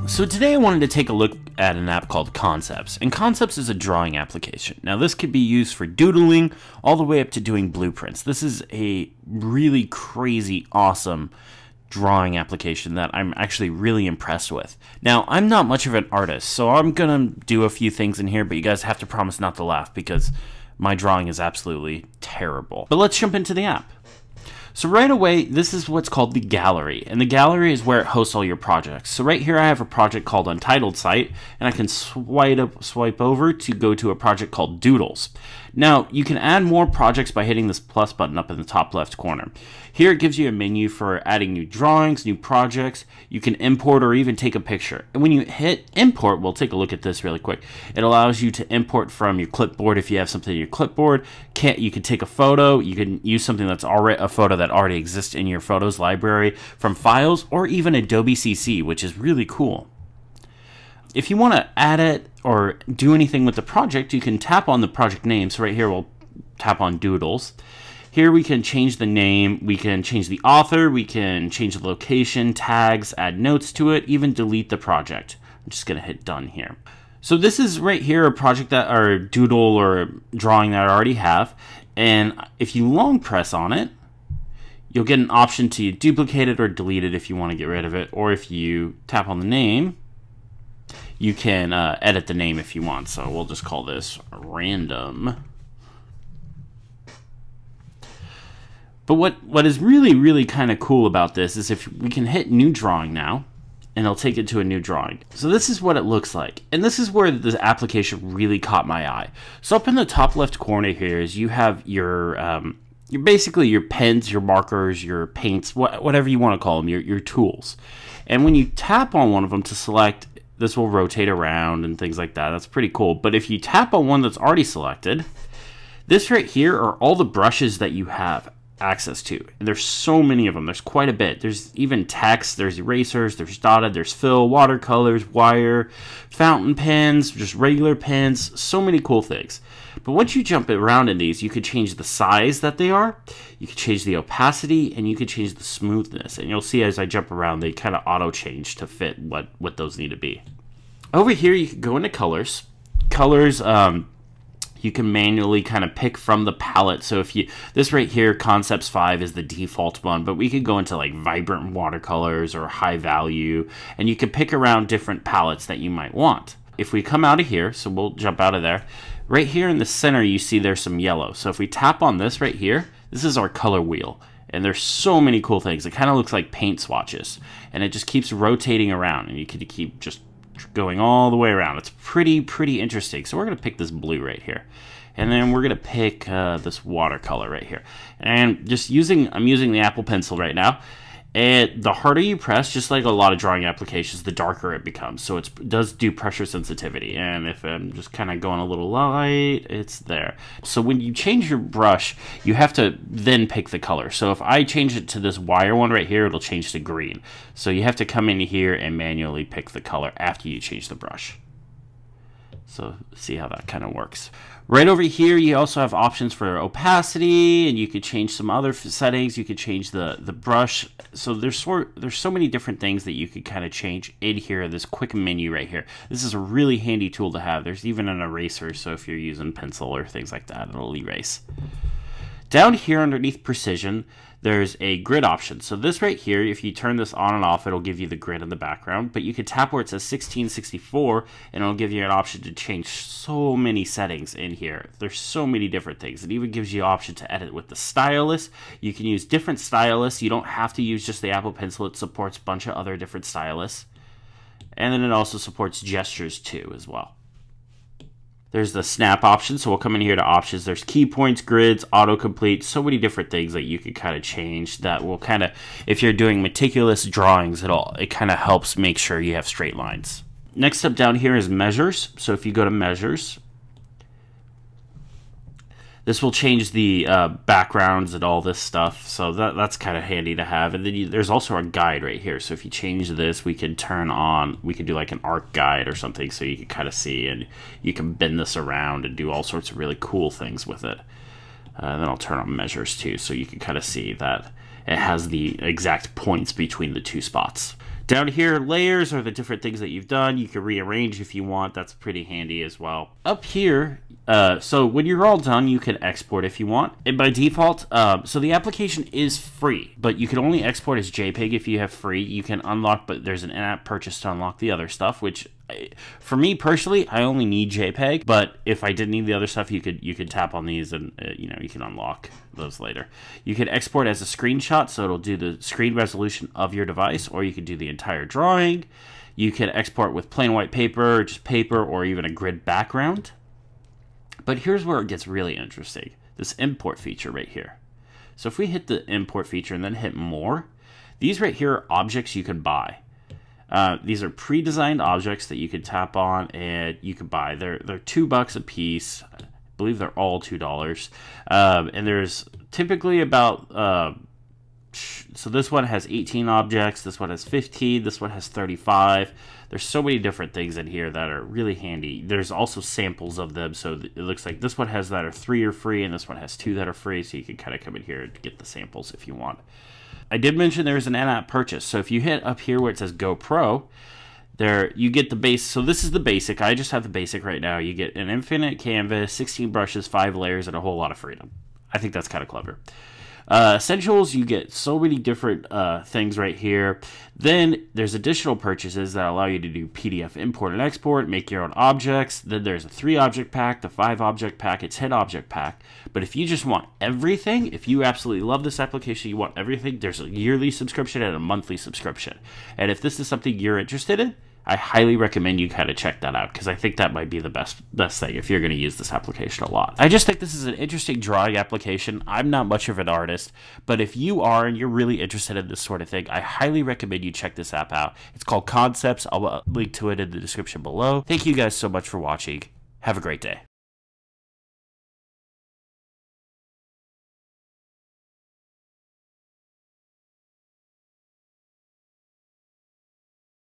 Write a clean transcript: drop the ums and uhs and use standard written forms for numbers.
So today I wanted to take a look at an app called Concepts, and Concepts is a drawing application. Now this could be used for doodling all the way up to doing blueprints. This is a really crazy, awesome drawing application that I'm actually really impressed with. Now, I'm not much of an artist, so I'm gonna do a few things in here, but you guys have to promise not to laugh because my drawing is absolutely terrible. But let's jump into the app. So right away, this is what's called the gallery, and the gallery is where it hosts all your projects. So right here I have a project called Untitled Site, and I can swipe over to go to a project called Doodles. Now, you can add more projects by hitting this plus button up in the top left corner. Here it gives you a menu for adding new drawings, new projects. You can import or even take a picture. And when you hit import, we'll take a look at this really quick. It allows you to import from your clipboard if you have something in your clipboard. You can take a photo. You can use something that's already a photo that already exists in your photos library from files, or even Adobe CC, which is really cool. If you want to add it or do anything with the project, you can tap on the project name. So right here, we'll tap on Doodles. Here we can change the name, we can change the author, we can change the location, tags, add notes to it, even delete the project. I'm just going to hit done here. So this is right here a project that, or doodle or drawing that I already have. And if you long press on it, you'll get an option to duplicate it or delete it if you want to get rid of it. Or if you tap on the name, you can edit the name if you want. So we'll just call this random. But what is really kind of cool about this is if we can hit new drawing now, and it'll take it to a new drawing. So this is what it looks like. And this is where the application really caught my eye. So up in the top left corner here is you have your basically your pens, your markers, your paints, whatever you want to call them, your tools. And when you tap on one of them to select, this will rotate around and things like that. That's pretty cool. But if you tap on one that's already selected, this right here are all the brushes that you have access to. And there's so many of them. There's quite a bit. There's even text, there's erasers, there's dotted, there's fill, watercolors, wire, fountain pens, just regular pens, so many cool things. But once you jump around in these, you could change the size that they are, you could change the opacity, and you could change the smoothness. And you'll see as I jump around, they kind of auto change to fit what those need to be. Over here, you can go into colors. Colors, you can manually kind of pick from the palette. So if this right here, Concepts 5 is the default one, but we could go into like vibrant watercolors or high value, and you can pick around different palettes that you might want. If we come out of here, so we'll jump out of there, right here in the center, you see there's some yellow. So if we tap on this right here, this is our color wheel. And there's so many cool things. It kind of looks like paint swatches, and it just keeps rotating around, and you can keep just going all the way around. It's pretty interesting. So we're going to pick this blue right here, and then we're going to pick this watercolor right here, and I'm using the Apple Pencil right now. And the harder you press, just like a lot of drawing applications, the darker it becomes. So it does do pressure sensitivity, and if I'm just kind of going a little light, it's there. So when you change your brush, you have to then pick the color. So if I change it to this wire one right here, it'll change to green. So you have to come in here and manually pick the color after you change the brush. So see how that kind of works. Right over here, you also have options for opacity, and you could change some other settings. You could change the brush. So there's so many different things that you could kind of change in here, this quick menu right here. This is a really handy tool to have. There's even an eraser, so if you're using pencil or things like that, it'll erase. Down here underneath precision, there's a grid option. So this right here, if you turn this on and off, it'll give you the grid in the background, but you can tap where it says 1664 and it'll give you an option to change so many settings in here. There's so many different things. It even gives you an option to edit with the stylus. You can use different stylus. You don't have to use just the Apple Pencil. It supports a bunch of other different stylus. And then it also supports gestures too as well. There's the snap option, so we'll come in here to options. There's key points, grids, autocomplete, so many different things that you can kind of change that will kind of, if you're doing meticulous drawings at all, it kind of helps make sure you have straight lines. Next up down here is measures. So if you go to measures, this will change the backgrounds and all this stuff, so that's kind of handy to have. And then there's also a guide right here, so if you change this, we can do like an art guide or something, so you can kind of see, and you can bend this around and do all sorts of really cool things with it. Then I'll turn on measures too, so you can kind of see that it has the exact points between the two spots. Down here, layers are the different things that you've done. You can rearrange if you want. That's pretty handy as well. Up here, so when you're all done, you can export if you want. And by default, so the application is free, but you can only export as JPEG if you have free. You can unlock, but there's an in-app purchase to unlock the other stuff, which for me personally, I only need JPEG, but if I didn't need the other stuff, you could tap on these and you can unlock those later. You can export as a screenshot, so it'll do the screen resolution of your device, or you can do the entire drawing. You can export with plain white paper, or just paper, or even a grid background. But here's where it gets really interesting. This import feature right here. So if we hit the import feature and then hit more, these right here are objects you can buy. These are pre-designed objects that you can tap on and you can buy. They're $2 a piece. I believe they're all $2. And there's typically about so this one has 18 objects, this one has 15, this one has 35. There's so many different things in here that are really handy. There's also samples of them, so it looks like this one has that are 3 are free, and this one has 2 that are free, so you can kind of come in here and get the samples if you want. I did mention there's an in-app purchase, so if you hit up here where it says Go Pro, there you get the base. So this is the basic. I just have the basic right now. You get an infinite canvas, 16 brushes, 5 layers, and a whole lot of freedom. I think that's kind of clever. Essentials, you get so many different things right here. Then there's additional purchases that allow you to do PDF import and export, make your own objects. Then there's a 3 object pack, the 5 object pack, a 10 object pack. But if you just want everything, if you absolutely love this application, you want everything, there's a yearly subscription and a monthly subscription. And if this is something you're interested in, I highly recommend you kind of check that out, because I think that might be the best thing if you're going to use this application a lot. I just think this is an interesting drawing application. I'm not much of an artist, but if you are and you're really interested in this sort of thing, I highly recommend you check this app out. It's called Concepts. I'll link to it in the description below. Thank you guys so much for watching. Have a great day.